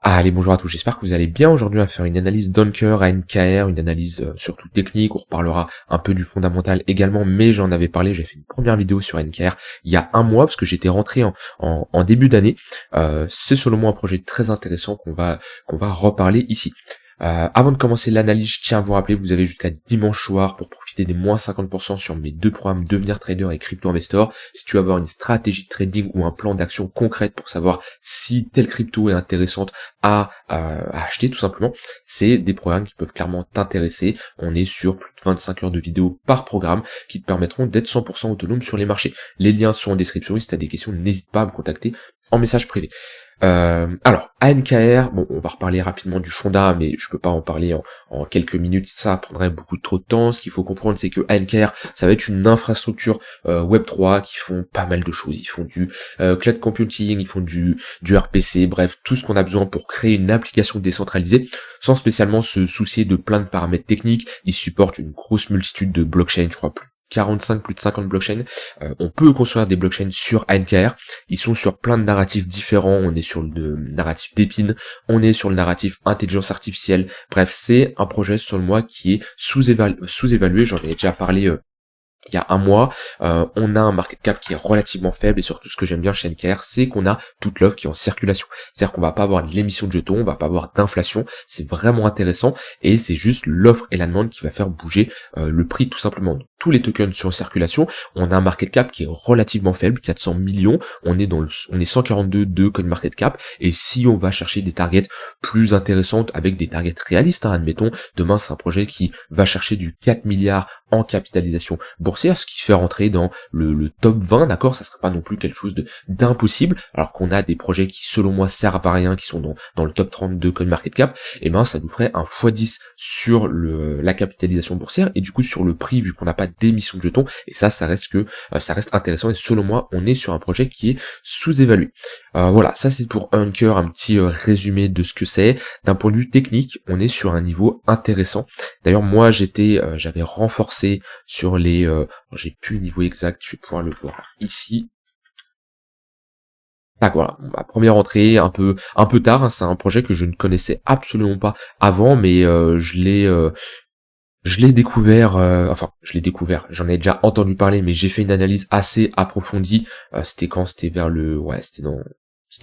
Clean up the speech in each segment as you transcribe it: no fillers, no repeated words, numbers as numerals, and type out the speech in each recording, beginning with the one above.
Allez, bonjour à tous, j'espère que vous allez bien. Aujourd'hui, on va faire une analyse d'Anker à NKR, une analyse surtout technique. On reparlera un peu du fondamental également, mais j'en avais parlé, j'ai fait une première vidéo sur NKR il y a un mois, parce que j'étais rentré en début d'année. C'est selon moi un projet très intéressant qu'on va reparler ici. Avant de commencer l'analyse, je tiens à vous rappeler que vous avez jusqu'à dimanche soir pour profiter des moins 50% sur mes deux programmes Devenir Trader et Crypto Investor. Si tu veux avoir une stratégie de trading ou un plan d'action concrète pour savoir si telle crypto est intéressante à acheter tout simplement, c'est des programmes qui peuvent clairement t'intéresser. On est sur plus de 25 heures de vidéos par programme qui te permettront d'être 100% autonome sur les marchés. Les liens sont en description et si tu as des questions, n'hésite pas à me contacter en message privé. Alors, ANKR, bon, on va reparler rapidement du fonda, mais je peux pas en parler en quelques minutes, ça prendrait beaucoup trop de temps. Ce qu'il faut comprendre, c'est que ANKR, ça va être une infrastructure Web3 qui font pas mal de choses. Ils font du cloud computing, ils font du RPC, bref, tout ce qu'on a besoin pour créer une application décentralisée, sans spécialement se soucier de plein de paramètres techniques. Ils supportent une grosse multitude de blockchains, je crois, plus de 50 blockchains. On peut construire des blockchains sur ANKR. Ils sont sur plein de narratifs différents. On est sur le narratif d'épine, on est sur le narratif intelligence artificielle. Bref, c'est un projet selon moi qui est sous-évalué. J'en ai déjà parlé il y a un mois. On a un market cap qui est relativement faible et surtout ce que j'aime bien chez NKR, c'est qu'on a toute l'offre qui est en circulation. C'est-à-dire qu'on va pas avoir de l'émission de jetons, on va pas avoir d'inflation, c'est vraiment intéressant et c'est juste l'offre et la demande qui va faire bouger le prix tout simplement. Donc, tous les tokens sont en circulation, on a un market cap qui est relativement faible, 400 millions, on est 142 de coin market cap et si on va chercher des targets plus intéressantes avec des targets réalistes, admettons, demain c'est un projet qui va chercher du 4 milliards en capitalisation boursière, ce qui fait rentrer dans le top 20, d'accord, ça serait pas non plus quelque chose d'impossible, alors qu'on a des projets qui selon moi servent à rien, qui sont dans le top 30 de CoinMarketCap, et ben ça nous ferait un x10 sur la capitalisation boursière, et du coup sur le prix, vu qu'on n'a pas d'émission de jetons, et ça reste intéressant, et selon moi, on est sur un projet qui est sous-évalué. Voilà, ça c'est pour Anker, un petit résumé de ce que c'est. D'un point de vue technique, on est sur un niveau intéressant. D'ailleurs, moi j'avais renforcé sur les j'ai plus le niveau exact, je vais pouvoir le voir ici. Donc voilà, ma première entrée un peu tard, hein, c'est un projet que je ne connaissais absolument pas avant, mais je l'ai découvert, j'en ai déjà entendu parler, mais j'ai fait une analyse assez approfondie. C'était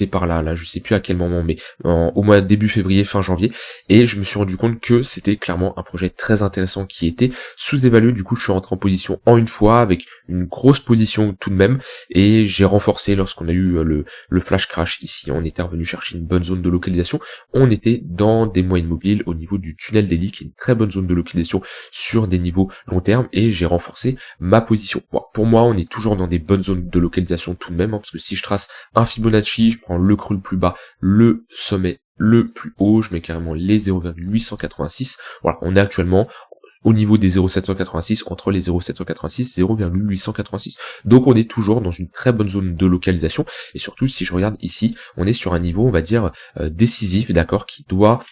par là, je sais plus à quel moment, mais au mois début février, fin janvier, et je me suis rendu compte que c'était clairement un projet très intéressant qui était sous-évalué. Du coup, je suis rentré en position en une fois, avec une grosse position tout de même, et j'ai renforcé lorsqu'on a eu le flash crash ici. On était revenu chercher une bonne zone de localisation, on était dans des moyennes mobiles au niveau du tunnel d'Eli, qui est une très bonne zone de localisation sur des niveaux long terme, et j'ai renforcé ma position. Bon, pour moi, on est toujours dans des bonnes zones de localisation tout de même, hein, parce que si je trace un Fibonacci, je prends le creux le plus bas, le sommet le plus haut, je mets carrément les 0,886. Voilà, on est actuellement au niveau des 0,786, entre les 0,786 et 0,886. Donc on est toujours dans une très bonne zone de localisation, et surtout si je regarde ici, on est sur un niveau, on va dire, décisif, d'accord, qui doit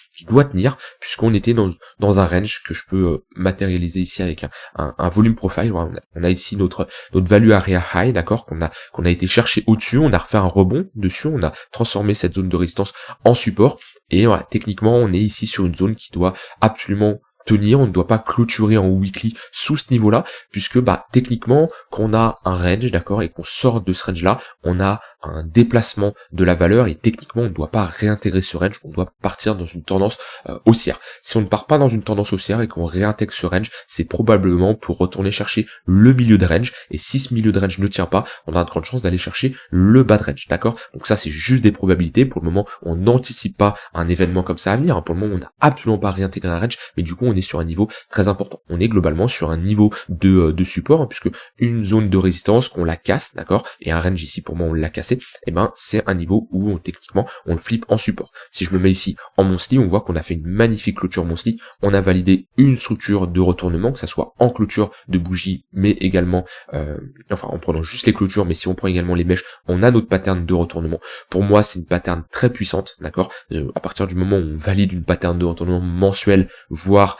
tenir, puisqu'on était dans un range que je peux matérialiser ici avec un volume profile. Voilà, on a ici notre value area high, d'accord, qu'on a été chercher au-dessus, on a refait un rebond dessus, on a transformé cette zone de résistance en support, et voilà, techniquement on est ici sur une zone qui doit absolument tenir, on ne doit pas clôturer en weekly sous ce niveau-là, puisque techniquement, quand on a un range, d'accord, et qu'on sort de ce range-là, on a un déplacement de la valeur, et techniquement, on ne doit pas réintégrer ce range, on doit partir dans une tendance haussière. Si on ne part pas dans une tendance haussière et qu'on réintègre ce range, c'est probablement pour retourner chercher le milieu de range, et si ce milieu de range ne tient pas, on a de grandes chances d'aller chercher le bas de range, d'accord. Donc ça, c'est juste des probabilités. Pour le moment, on n'anticipe pas un événement comme ça à venir, hein. Pour le moment, on n'a absolument pas réintégré un range, mais du coup, on est sur un niveau très important. On est globalement sur un niveau de support, hein, puisque une zone de résistance qu'on la casse, d'accord, et un range ici pour moi on l'a cassé, et ben c'est un niveau où techniquement on le flippe en support. Si je me mets ici en monthly, on voit qu'on a fait une magnifique clôture monthly, on a validé une structure de retournement, que ça soit en clôture de bougie, mais également en prenant juste les clôtures, mais si on prend également les mèches, on a notre pattern de retournement. Pour moi, c'est une pattern très puissante, d'accord. À partir du moment où on valide une pattern de retournement mensuel, voire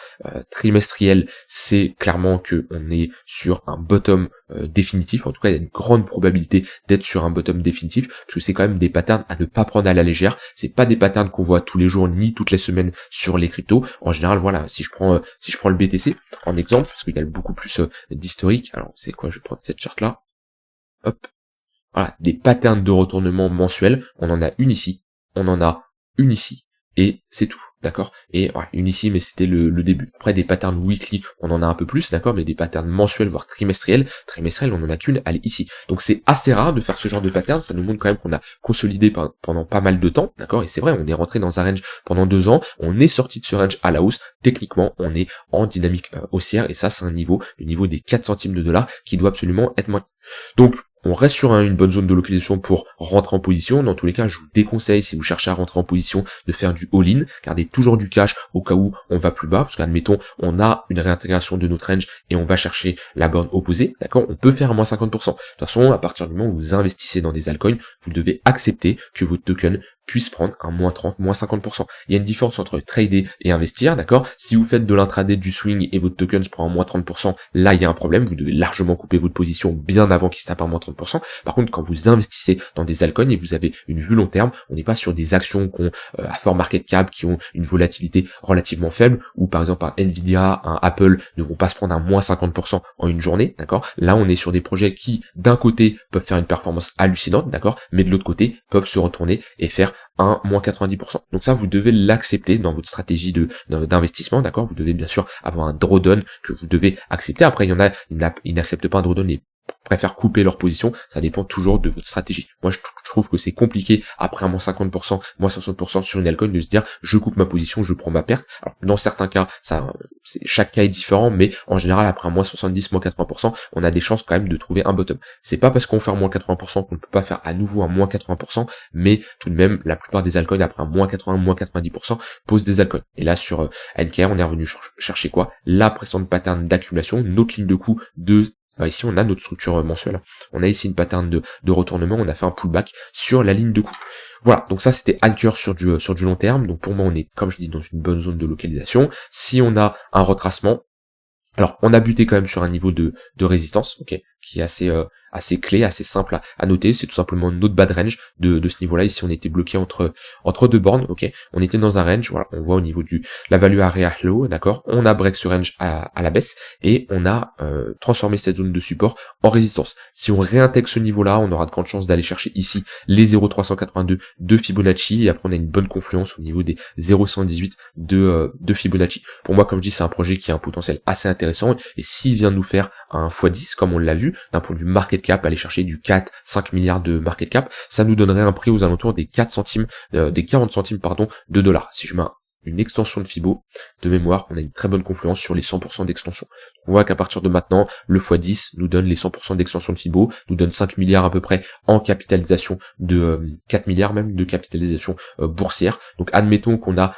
trimestriel, c'est clairement que on est sur un bottom définitif. En tout cas, il y a une grande probabilité d'être sur un bottom définitif. définitif, parce que c'est quand même des patterns à ne pas prendre à la légère. C'est pas des patterns qu'on voit tous les jours ni toutes les semaines sur les cryptos. En général, voilà, si je prends le BTC en exemple, parce qu'il y a beaucoup plus d'historique. Alors c'est quoi? Je vais prendre cette charte là. Hop. Voilà, des patterns de retournement mensuels. On en a une ici, on en a une ici, et c'est tout, d'accord? Et ouais, une ici, mais c'était le début. Après, des patterns weekly, on en a un peu plus, d'accord? Mais des patterns mensuels, voire trimestriels, on en a qu'une, elle est ici. Donc c'est assez rare de faire ce genre de pattern, ça nous montre quand même qu'on a consolidé pendant pas mal de temps, d'accord? Et c'est vrai, on est rentré dans un range pendant 2 ans, on est sorti de ce range à la hausse, techniquement, on est en dynamique haussière, et ça, c'est le niveau des 4 centimes de dollars, qui doit absolument être maintenu. Donc, on reste sur une bonne zone de localisation pour rentrer en position. Dans tous les cas, je vous déconseille, si vous cherchez à rentrer en position, de faire du all-in. Gardez toujours du cash au cas où on va plus bas, parce qu'admettons, on a une réintégration de notre range et on va chercher la borne opposée, d'accord? On peut faire à moins 50%. De toute façon, à partir du moment où vous investissez dans des altcoins, vous devez accepter que votre token puisse prendre un moins 30, moins 50%. Il y a une différence entre trader et investir, d'accord? Si vous faites de l'intraday, du swing et votre token se prend en moins 30%, là il y a un problème, vous devez largement couper votre position bien avant qu'il se tape en moins 30%. Par contre, quand vous investissez dans des altcoins et vous avez une vue long terme, on n'est pas sur des actions qui ont à fort market cap, qui ont une volatilité relativement faible, ou par exemple un Nvidia, un Apple ne vont pas se prendre un moins 50% en une journée, d'accord? Là on est sur des projets qui, d'un côté, peuvent faire une performance hallucinante, d'accord? Mais de l'autre côté, peuvent se retourner et faire un moins 90%. Donc ça, vous devez l'accepter dans votre stratégie d'investissement, d'accord? Vous devez bien sûr avoir un drawdown que vous devez accepter. Après, il y en a, ils n'acceptent pas un drawdown et préfèrent couper leur position. Ça dépend toujours de votre stratégie. Moi, je trouve que c'est compliqué après un moins 50%, moins 60% sur une altcoin de se dire je coupe ma position, je prends ma perte. Alors, dans certains cas, chaque cas est différent, mais en général, après un moins 70, moins 80%, on a des chances quand même de trouver un bottom. C'est pas parce qu'on fait un moins 80% qu'on ne peut pas faire à nouveau un moins 80%, mais tout de même, la plupart des altcoins, après un moins 80, moins 90%, posent des altcoins. Et là, sur NKR, on est revenu chercher quoi? La précédente pattern d'accumulation, notre ligne de coût de... Ici, on a notre structure mensuelle. On a ici une pattern de retournement. On a fait un pullback sur la ligne de coût. Voilà. Donc ça, c'était Anchor sur du long terme. Donc pour moi, on est, comme je dis, dans une bonne zone de localisation. Si on a un retracement, alors on a buté quand même sur un niveau de résistance, ok, qui est assez clé, assez simple à noter. C'est tout simplement notre bad range de ce niveau-là. Ici, on était bloqué entre deux bornes, ok. On était dans un range, voilà, on voit au niveau la value area low, d'accord. On a break ce range à la baisse et on a transformé cette zone de support en résistance. Si on réintègre ce niveau-là, on aura de grandes chances d'aller chercher ici les 0,382 de Fibonacci et après on a une bonne confluence au niveau des 0,118 de Fibonacci. Pour moi, comme je dis, c'est un projet qui a un potentiel assez intéressant et s'il vient nous faire un x10 comme on l'a vu, d'un point de vue market cap, aller chercher du 4-5 milliards de market cap, ça nous donnerait un prix aux alentours des 4 centimes, des 40 centimes, de dollars. Si je mets une extension de Fibo, de mémoire, on a une très bonne confluence sur les 100% d'extension. On voit qu'à partir de maintenant, le x10 nous donne les 100% d'extension de Fibo, nous donne 5 milliards à peu près en capitalisation 4 milliards même de capitalisation boursière. Donc admettons qu'on a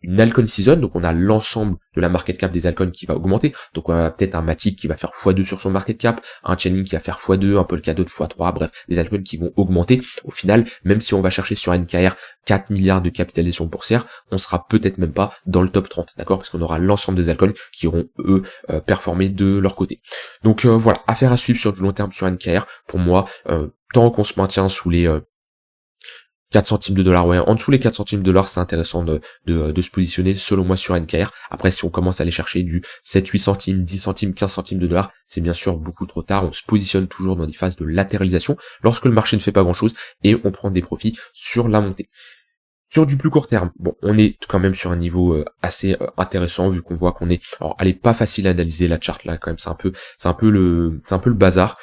une altcoin season, donc on a l'ensemble de la market cap des altcoins qui va augmenter, donc on a peut-être un Matic qui va faire x2 sur son market cap, un Chainlink qui va faire x2, un Polkadot x3, bref, des altcoins qui vont augmenter. Au final, même si on va chercher sur NKR 4 milliards de capitalisation boursière, on sera peut-être même pas dans le top 30, d'accord, parce qu'on aura l'ensemble des altcoins qui auront, eux, performé de leur côté. Donc voilà, affaire à suivre sur du long terme sur NKR, pour moi, tant qu'on se maintient sous les 4 centimes de dollars, ouais, en dessous les 4 centimes de dollars, c'est intéressant de se positionner, selon moi, sur NKR. Après, si on commence à aller chercher du 7, 8 centimes, 10 centimes, 15 centimes de dollars, c'est bien sûr beaucoup trop tard. On se positionne toujours dans des phases de latéralisation lorsque le marché ne fait pas grand chose et on prend des profits sur la montée. Sur du plus court terme, bon, on est quand même sur un niveau assez intéressant vu qu'on voit qu'on est. Alors, elle est pas facile à analyser la charte là, quand même. C'est un peu le bazar.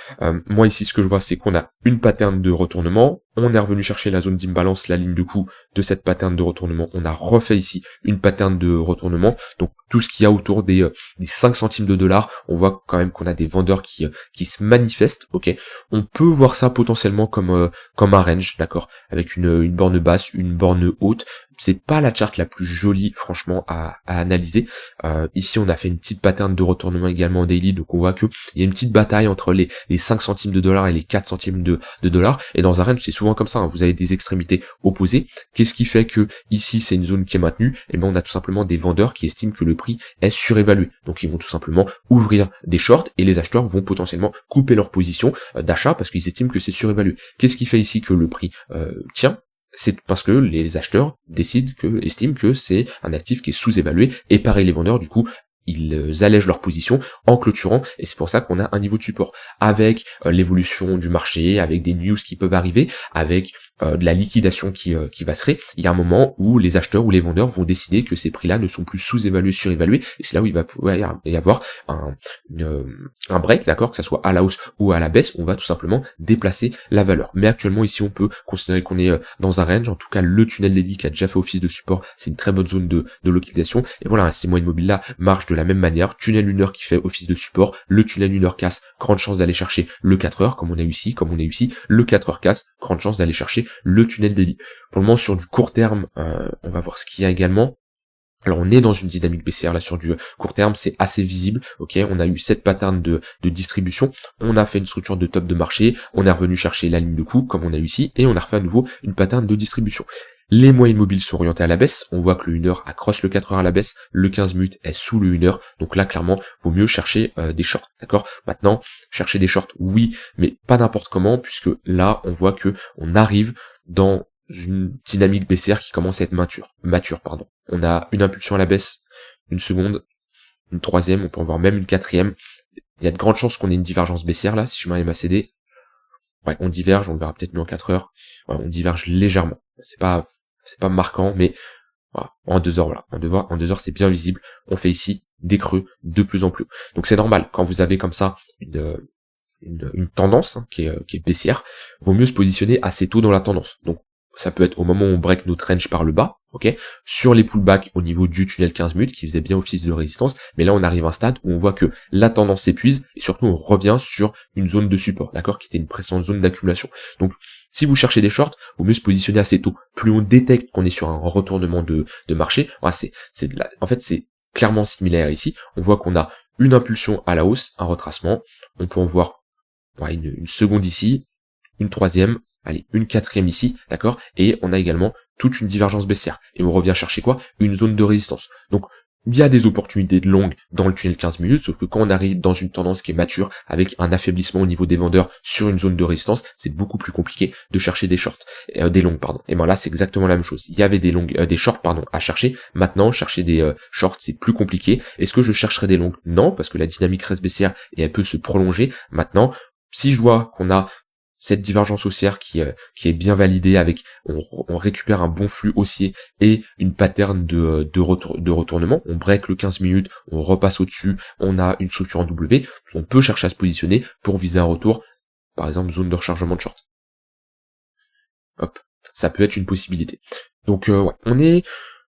Moi ici, ce que je vois, c'est qu'on a une pattern de retournement. On est revenu chercher la zone d'imbalance, la ligne de coût de cette pattern de retournement. On a refait ici une pattern de retournement. Donc tout ce qu'il y a autour des 5 centimes de dollars, on voit quand même qu'on a des vendeurs qui se manifestent. Ok, on peut voir ça potentiellement comme un range, d'accord, avec une borne basse, une borne haute c'est pas la charte la plus jolie franchement à analyser. Ici on a fait une petite pattern de retournement également en daily, donc on voit que il y a une petite bataille entre les 5 centimes de dollars et les 4 centimes de dollars, et dans un range c'est souvent comme ça, hein, vous avez des extrémités opposées. Qu'est-ce qui fait que ici c'est une zone qui est maintenue? Et ben on a tout simplement des vendeurs qui estiment que le prix est surévalué, donc ils vont tout simplement ouvrir des shorts et les acheteurs vont potentiellement couper leur position d'achat parce qu'ils estiment que c'est surévalué. Qu'est-ce qui fait ici que le prix tient? C'est parce que les acheteurs estiment que c'est un actif qui est sous-évalué, et pareil les vendeurs du coup ils allègent leur position en clôturant, et c'est pour ça qu'on a un niveau de support. Avec l'évolution du marché, avec des news qui peuvent arriver, avec de la liquidation qui va se créer, il y a un moment où les acheteurs ou les vendeurs vont décider que ces prix-là ne sont plus sous-évalués, surévalués, et c'est là où il va pouvoir y avoir un break, d'accord, que ça soit à la hausse ou à la baisse, on va tout simplement déplacer la valeur. Mais actuellement ici on peut considérer qu'on est dans un range, en tout cas le tunnel daily qui a déjà fait office de support, c'est une très bonne zone de localisation, et voilà, ces moyennes mobiles là marchent de la même manière, tunnel 1 heure qui fait office de support, le tunnel 1 heure casse, grande chance d'aller chercher le 4 heures, comme on a eu ici, le 4 heures casse, grande chance d'aller chercher le tunnel daily. Pour le moment sur du court terme, on va voir ce qu'il y a également. Alors on est dans une dynamique baissière là sur du court terme, c'est assez visible, ok, on a eu cette pattern de distribution, on a fait une structure de top de marché, on est revenu chercher la ligne de coup comme on a eu ici, et on a refait à nouveau une pattern de distribution. Les moyennes mobiles sont orientées à la baisse, on voit que le 1 heure accroche le 4 heures à la baisse, le 15 minutes est sous le 1 heure, donc là clairement vaut mieux chercher des shorts, d'accord. Maintenant, chercher des shorts oui, mais pas n'importe comment, puisque là on voit que on arrive dans une dynamique baissière qui commence à être mature. On a une impulsion à la baisse, une seconde, une troisième, on peut en voir même une quatrième. Il y a de grandes chances qu'on ait une divergence baissière là, si je m'arrive à céder. Ouais, on diverge, on le verra peut-être mieux en 4 heures. Ouais, on diverge légèrement. C'est pas marquant, mais voilà, en 2 heures, voilà. En 2 heures, c'est bien visible. On fait ici des creux de plus en plus haut. Donc c'est normal, quand vous avez comme ça une tendance hein, qui est baissière, vaut mieux se positionner assez tôt dans la tendance. Donc ça peut être au moment où on break notre range par le bas, ok, sur les pullbacks au niveau du tunnel 15 minutes qui faisait bien office de résistance, mais là on arrive à un stade où on voit que la tendance s'épuise et surtout on revient sur une zone de support, d'accord, qui était une précédente zone d'accumulation. Donc si vous cherchez des shorts, vaut mieux se positionner assez tôt. Plus on détecte qu'on est sur un retournement de marché, voilà, en fait c'est clairement similaire ici. On voit qu'on a une impulsion à la hausse, un retracement, on peut en voir une seconde ici, une troisième, allez, une quatrième ici, d'accord, et on a également toute une divergence baissière. Et on revient chercher quoi? Une zone de résistance. Donc, il y a des opportunités de longues dans le tunnel 15 minutes, sauf que quand on arrive dans une tendance qui est mature, avec un affaiblissement au niveau des vendeurs sur une zone de résistance, c'est beaucoup plus compliqué de chercher des shorts, des longues, pardon. Et ben là, c'est exactement la même chose. Il y avait des shorts, à chercher. Maintenant, chercher des shorts, c'est plus compliqué. Est-ce que je chercherai des longues? Non, parce que la dynamique reste baissière et elle peut se prolonger. Maintenant, si je vois qu'on a cette divergence haussière qui est bien validée avec, on récupère un bon flux haussier et une pattern de retournement, on break le 15 minutes, on repasse au-dessus, on a une structure en W, on peut chercher à se positionner pour viser un retour, par exemple zone de rechargement de short. Hop, ça peut être une possibilité. Donc ouais, on est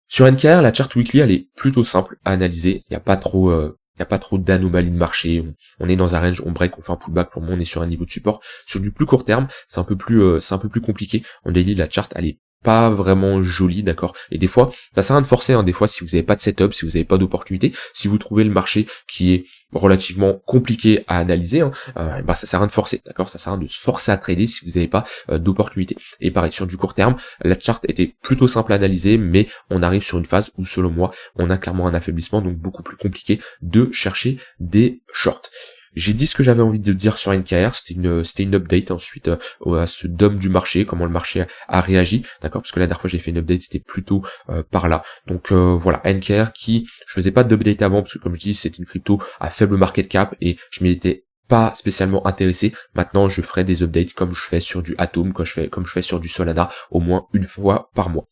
sur NKR, la chart weekly elle est plutôt simple à analyser, il n'y a pas trop d'anomalies de marché, on est dans un range, on break, on fait un pullback, pour moi on est sur un niveau de support. Sur du plus court terme, c'est un peu plus compliqué. En daily, la chart, elle est pas vraiment jolie, d'accord. Et des fois, ça sert à rien de forcer, hein. Des fois, si vous n'avez pas de setup, si vous n'avez pas d'opportunité, si vous trouvez le marché qui est relativement compliqué à analyser, hein, ça sert à rien de forcer, d'accord. Ça sert à rien de se forcer à trader si vous n'avez pas d'opportunité. Et pareil, sur du court terme, la chart était plutôt simple à analyser, mais on arrive sur une phase où, selon moi, on a clairement un affaiblissement, donc beaucoup plus compliqué de chercher des shorts. J'ai dit ce que j'avais envie de dire sur NKR, c'était une update ensuite à ce DOM du marché, comment le marché a réagi, d'accord, parce que la dernière fois j'ai fait une update, c'était plutôt par là. Donc voilà, NKR qui, je faisais pas d'update avant, parce que comme je dis, c'est une crypto à faible market cap, et je m'y étais pas spécialement intéressé. Maintenant je ferai des updates comme je fais sur du Atom, comme je fais sur du Solana, au moins une fois par mois.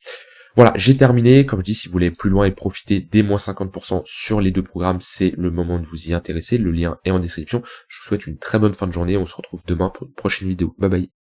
Voilà, j'ai terminé. Comme je dis, si vous voulez aller plus loin et profiter des moins 50% sur les deux programmes, c'est le moment de vous y intéresser. Le lien est en description. Je vous souhaite une très bonne fin de journée. On se retrouve demain pour une prochaine vidéo. Bye bye.